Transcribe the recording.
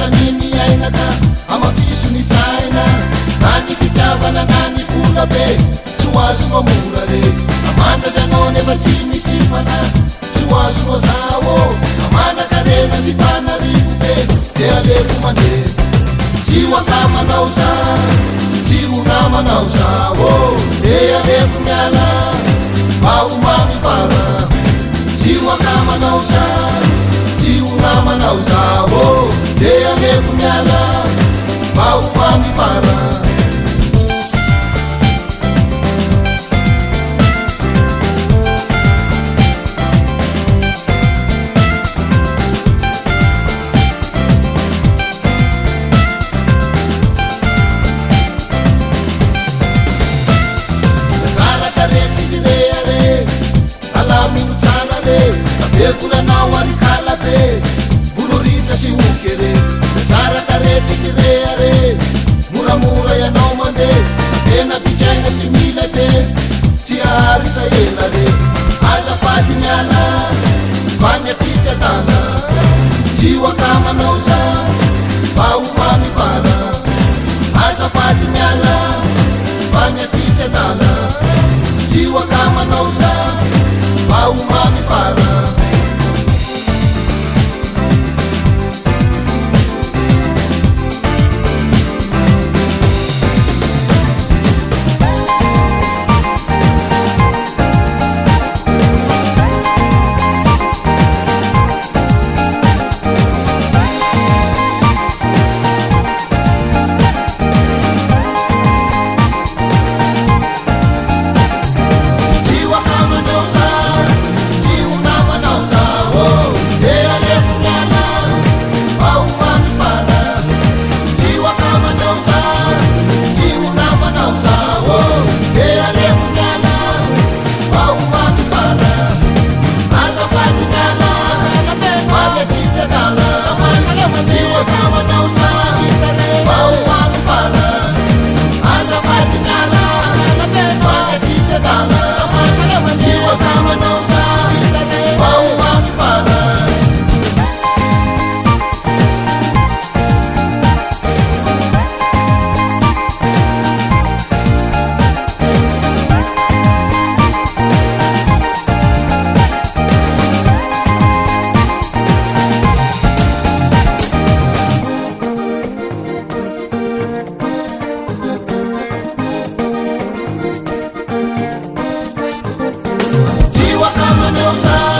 lasany miainaka amafiso ny saina na ny fitiavana na ny vola be tsy ho azonao mora re amandrazy anao nefa tsy misifana tsy ho azonao zao amanakarena sy fanarivo be de aleko mandeha tsy ho akamanao za tsy ho namanao zao de aleko miala mba ho mamy fara tsy ho akamanao za tsy ho namanao zao de aleko miala mba ho mamy fara volanao arikala be boloritsa sy okere tsara taretsy firea re moramora ianao mandeha tena bikaina sy mila be tsy aharika ela re azafady miala vany atitsy atana tsy ho akamanao za mba ho mamy fara azafady miala vany atitsy atana tsy ho akamanao za mba ho mamy fara Ziwa kama nauza